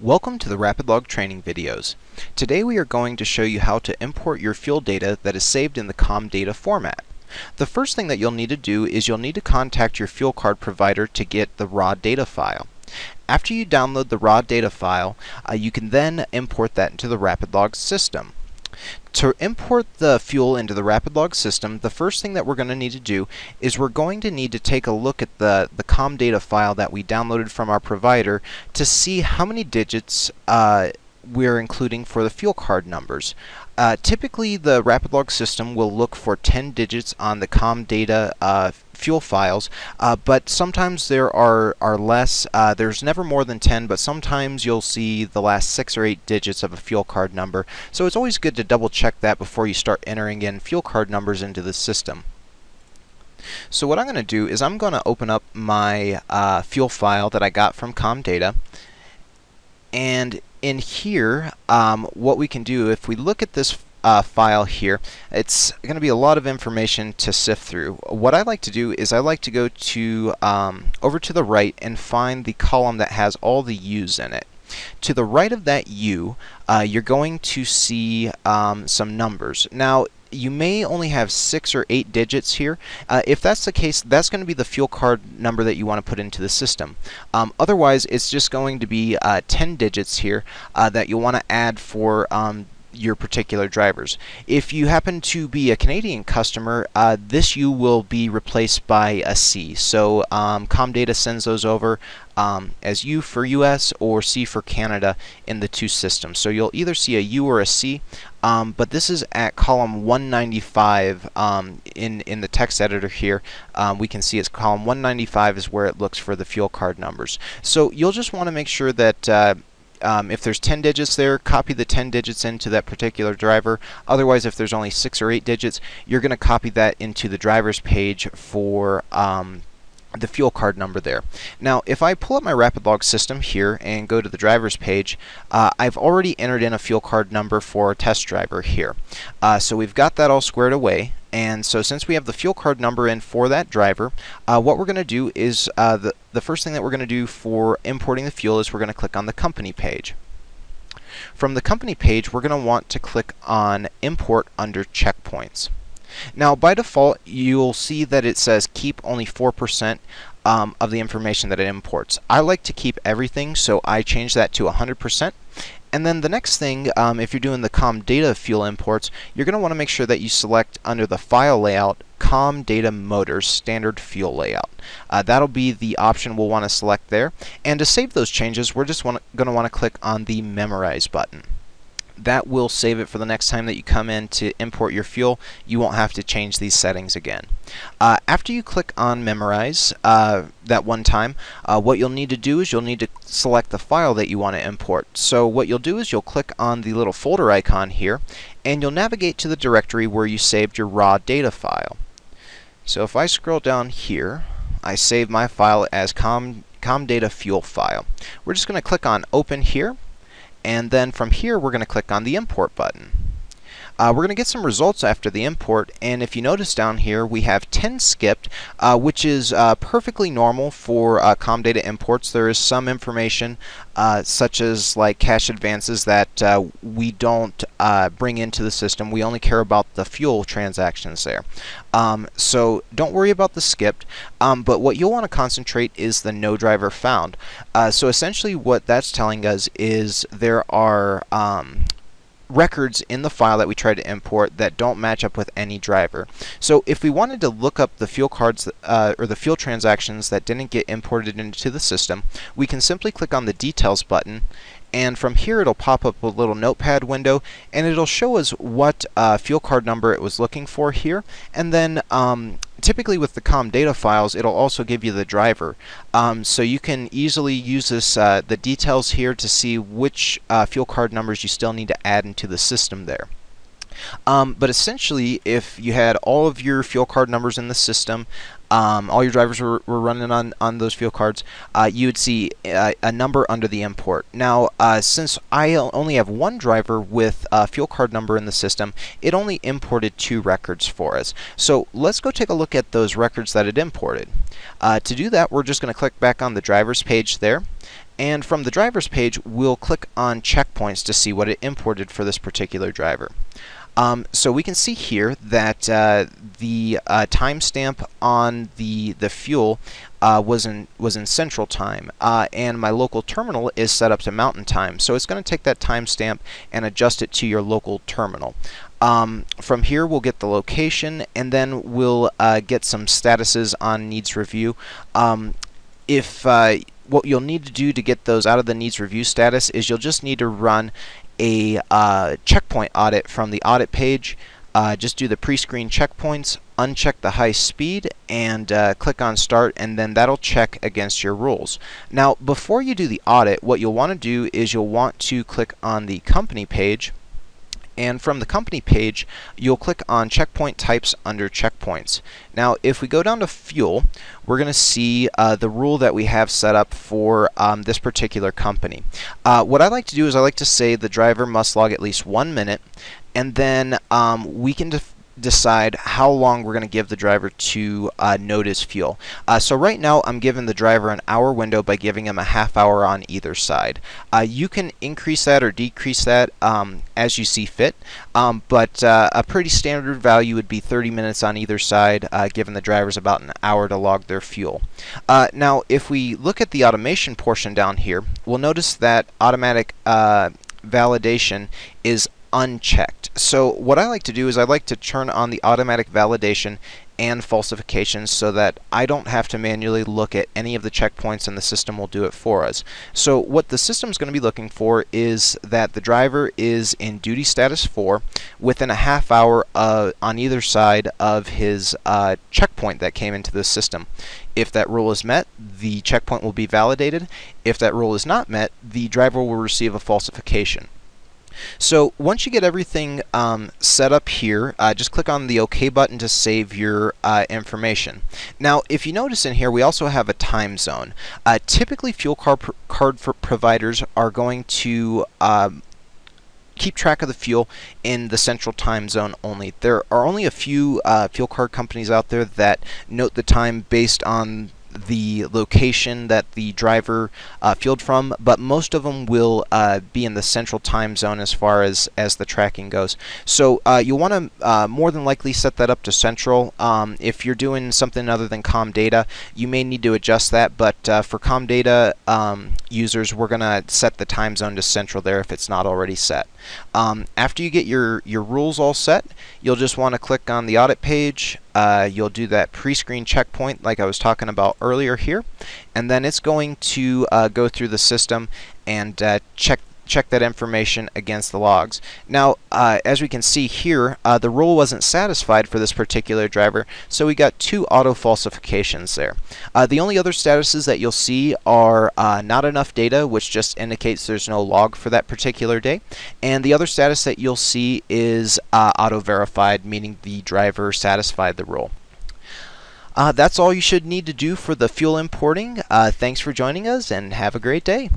Welcome to the RapidLog training videos. Today we are going to show you how to import your fuel data that is saved in the COM data format. The first thing that you'll need to do is you'll need to contact your fuel card provider to get the raw data file. After you download the raw data file, you can then import that into the RapidLog system. To import the fuel into the RapidLog system, the first thing that we're going to need to do is we're going to need to take a look at the COM data file that we downloaded from our provider to see how many digits we're including for the fuel card numbers. Typically the RapidLog system will look for 10 digits on the COM data fuel files, but sometimes there are less. There's never more than 10, but sometimes you'll see the last 6 or 8 digits of a fuel card number. So it's always good to double check that before you start entering in fuel card numbers into the system. So what I'm going to do is I'm going to open up my fuel file that I got from COM data, and in here what we can do, if we look at this file here, it's going to be a lot of information to sift through. What I like to do is I like to go to over to the right and find the column that has all the U's in it. To the right of that U, you're going to see some numbers. Now you may only have 6 or 8 digits here. If that's the case, that's going to be the fuel card number that you want to put into the system. Otherwise, it's just going to be 10 digits here that you'll want to add for your particular drivers. If you happen to be a Canadian customer, this U will be replaced by a C. So COM data sends those over as U for US or C for Canada in the two systems. So you'll either see a U or a C, but this is at column 195 in the text editor here. We can see it's column 195 is where it looks for the fuel card numbers. So you'll just want to make sure that if there's 10 digits there, copy the 10 digits into that particular driver. Otherwise, if there's only 6 or 8 digits, you're going to copy that into the driver's page for the fuel card number there. Now, if I pull up my RapidLog system here and go to the driver's page, I've already entered in a fuel card number for a test driver here. So we've got that all squared away. And so since we have the fuel card number in for that driver, what we're going to do is the first thing that we're going to do for importing the fuel is we're going to click on the company page. From the company page, we're going to want to click on Import under Checkpoints. Now, by default, you'll see that it says keep only 4% of the information that it imports. I like to keep everything, so I change that to 100%. And then the next thing, if you're doing the COM data fuel imports, you're going to want to make sure that you select under the file layout COM data motors standard fuel layout. That'll be the option we'll want to select there. And to save those changes, we're just going to want to click on the memorize button. That will save it for the next time that you come in to import your fuel. You won't have to change these settings again. After you click on memorize that one time, what you'll need to do is you'll need to select the file that you want to import. So what you'll do is you'll click on the little folder icon here, and you'll navigate to the directory where you saved your raw data file. So if I scroll down here, I save my file as COM data fuel file. We're just going to click on open here. And then from here, we're going to click on the import button. We're going to get some results after the import, and if you notice down here, we have 10 skipped, which is perfectly normal for COM data imports. There is some information, such as like cash advances, that we don't bring into the system. We only care about the fuel transactions there. So don't worry about the skipped, but what you'll want to concentrate is the no driver found. So essentially what that's telling us is there are records in the file that we try to import that don't match up with any driver. So if we wanted to look up the fuel cards or the fuel transactions that didn't get imported into the system, we can simply click on the details button, and from here it'll pop up a little notepad window, and it'll show us what fuel card number it was looking for here. And then typically with the COM data files, it'll also give you the driver. So you can easily use this the details here to see which fuel card numbers you still need to add into the system there. But essentially, if you had all of your fuel card numbers in the system, all your drivers were running on those fuel cards, you would see a number under the import. Now, since I only have one driver with a fuel card number in the system, it only imported 2 records for us. So let's go take a look at those records that it imported. To do that, we're just going to click back on the drivers page there. And from the drivers page, we'll click on checkpoints to see what it imported for this particular driver. So we can see here that the timestamp on the fuel was in Central Time, and my local terminal is set up to Mountain Time. So it's going to take that timestamp and adjust it to your local terminal. From here, we'll get the location, and then we'll get some statuses on needs review. What you'll need to do to get those out of the needs review status is you'll just need to run a checkpoint audit from the audit page. Just do the pre-screen checkpoints, uncheck the high speed, and click on start, and then that'll check against your rules. Now, before you do the audit, what you'll want to do is you'll want to click on the company page. And from the company page, you'll click on checkpoint types under checkpoints. Now, if we go down to fuel, we're going to see the rule that we have set up for this particular company. What I like to do is I like to say the driver must log at least 1 minute, and then we can decide how long we're going to give the driver to notice fuel. So right now I'm giving the driver an hour window by giving him a half hour on either side. You can increase that or decrease that as you see fit, but a pretty standard value would be 30 minutes on either side, giving the drivers about an hour to log their fuel. Now, if we look at the automation portion down here, we'll notice that automatic validation is unchecked. So what I like to do is I like to turn on the automatic validation and falsifications so that I don't have to manually look at any of the checkpoints, and the system will do it for us. So what the system is going to be looking for is that the driver is in duty status 4 within a half hour on either side of his checkpoint that came into the system. If that rule is met, the checkpoint will be validated. If that rule is not met, the driver will receive a falsification. So once you get everything set up here, just click on the OK button to save your information. Now, if you notice in here, we also have a time zone. Typically, fuel card providers are going to keep track of the fuel in the Central Time Zone only. There are only a few fuel card companies out there that note the time based on the location that the driver fueled from, but most of them will be in the Central Time Zone as far as the tracking goes. So you'll want to more than likely set that up to Central. If you're doing something other than COM data, you may need to adjust that, but for COM data users, we're going to set the time zone to Central there if it's not already set. After you get your rules all set, you'll just want to click on the audit page. You'll do that pre-screen checkpoint like I was talking about earlier here, and then it's going to go through the system and check that information against the logs. Now, as we can see here, the rule wasn't satisfied for this particular driver, so we got 2 auto falsifications there. The only other statuses that you'll see are not enough data, which just indicates there's no log for that particular day, and the other status that you'll see is auto verified, meaning the driver satisfied the rule. That's all you should need to do for the fuel importing. Thanks for joining us, and have a great day.